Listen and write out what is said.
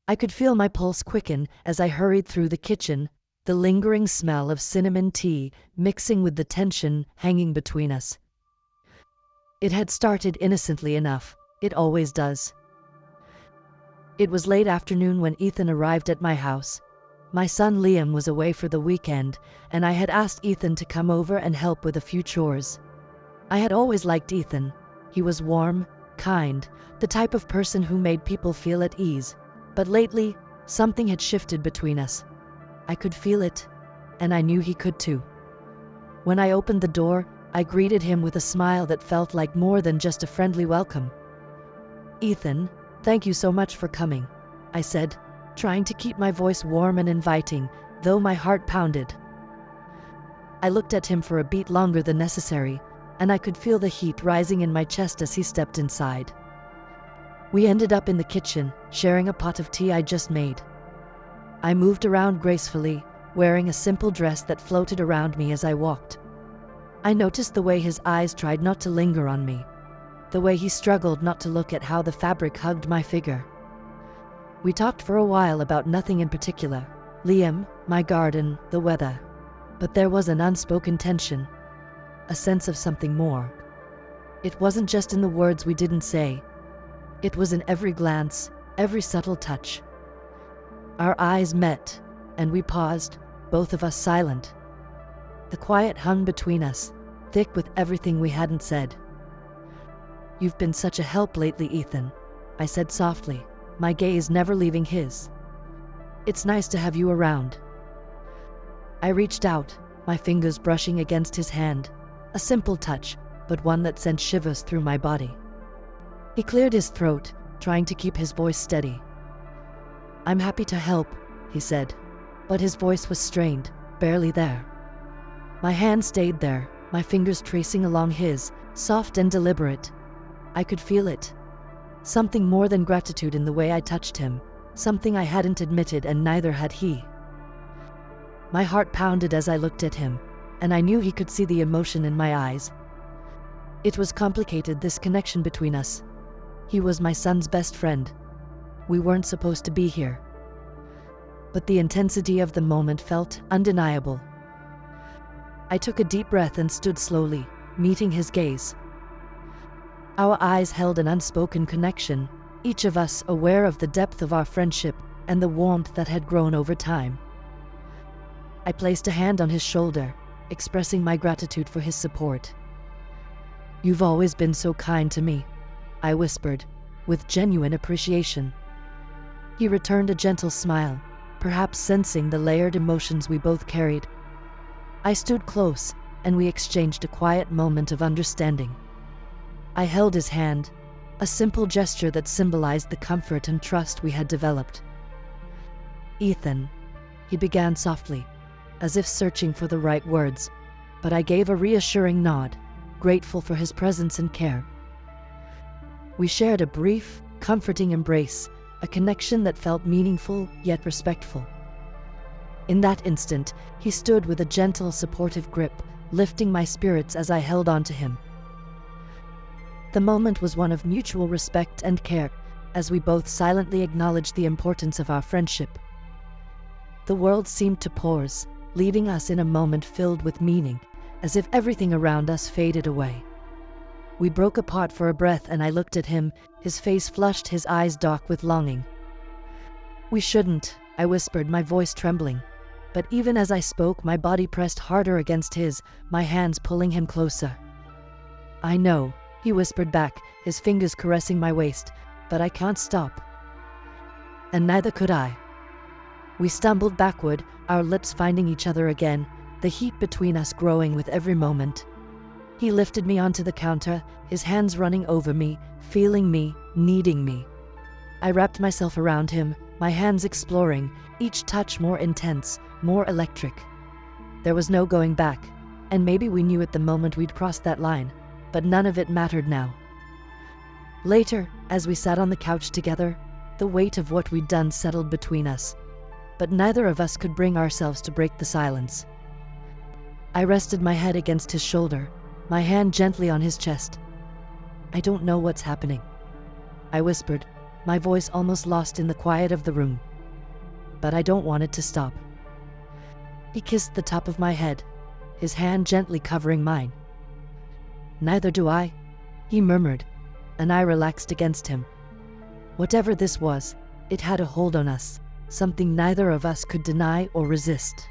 I could feel my pulse quicken as I hurried through the kitchen, the lingering smell of cinnamon tea mixing with the tension hanging between us. It had started innocently enough. It always does. It was late afternoon when Ethan arrived at my house. My son Liam was away for the weekend, and I had asked Ethan to come over and help with a few chores. I had always liked Ethan. He was warm, kind, the type of person who made people feel at ease. But lately, something had shifted between us. I could feel it, and I knew he could too. When I opened the door, I greeted him with a smile that felt like more than just a friendly welcome. "Ethan, thank you so much for coming," I said, trying to keep my voice warm and inviting, though my heart pounded. I looked at him for a beat longer than necessary, and I could feel the heat rising in my chest as he stepped inside. We ended up in the kitchen, sharing a pot of tea I just made. I moved around gracefully, wearing a simple dress that floated around me as I walked. I noticed the way his eyes tried not to linger on me, the way he struggled not to look at how the fabric hugged my figure. We talked for a while about nothing in particular, Liam, my garden, the weather. But there was an unspoken tension, a sense of something more. It wasn't just in the words we didn't say. It was in every glance, every subtle touch. Our eyes met, and we paused, both of us silent. The quiet hung between us, thick with everything we hadn't said. "You've been such a help lately, Ethan," I said softly, my gaze never leaving his. "It's nice to have you around." I reached out, my fingers brushing against his hand, a simple touch, but one that sent shivers through my body. He cleared his throat, trying to keep his voice steady. "I'm happy to help," he said, but his voice was strained, barely there. My hand stayed there, my fingers tracing along his, soft and deliberate. I could feel it. Something more than gratitude in the way I touched him, something I hadn't admitted and neither had he. My heart pounded as I looked at him, and I knew he could see the emotion in my eyes. It was complicated, this connection between us. He was my son's best friend. We weren't supposed to be here. But the intensity of the moment felt undeniable. I took a deep breath and stood slowly, meeting his gaze. Our eyes held an unspoken connection, each of us aware of the depth of our friendship and the warmth that had grown over time. I placed a hand on his shoulder, expressing my gratitude for his support. "You've always been so kind to me," I whispered, with genuine appreciation. He returned a gentle smile, perhaps sensing the layered emotions we both carried. I stood close, and we exchanged a quiet moment of understanding. I held his hand, a simple gesture that symbolized the comfort and trust we had developed. "Ethan," he began softly, as if searching for the right words, but I gave a reassuring nod, grateful for his presence and care. We shared a brief, comforting embrace, a connection that felt meaningful yet respectful. In that instant, he stood with a gentle, supportive grip, lifting my spirits as I held on to him. The moment was one of mutual respect and care, as we both silently acknowledged the importance of our friendship. The world seemed to pause, leaving us in a moment filled with meaning, as if everything around us faded away. We broke apart for a breath and I looked at him, his face flushed, his eyes dark with longing. "We shouldn't," I whispered, my voice trembling. But even as I spoke, my body pressed harder against his, my hands pulling him closer. "I know," he whispered back, his fingers caressing my waist, "but I can't stop." And neither could I. We stumbled backward, our lips finding each other again, the heat between us growing with every moment. He lifted me onto the counter, his hands running over me, feeling me, needing me. I wrapped myself around him, my hands exploring, each touch more intense, more electric. There was no going back, and maybe we knew at the moment we'd crossed that line, but none of it mattered now. Later, as we sat on the couch together, the weight of what we'd done settled between us, but neither of us could bring ourselves to break the silence. I rested my head against his shoulder, my hand gently on his chest. "I don't know what's happening," I whispered, my voice almost lost in the quiet of the room. But I don't want it to stop. He kissed the top of my head, his hand gently covering mine. Neither do I, he murmured, and I relaxed against him. Whatever this was, it had a hold on us, something neither of us could deny or resist.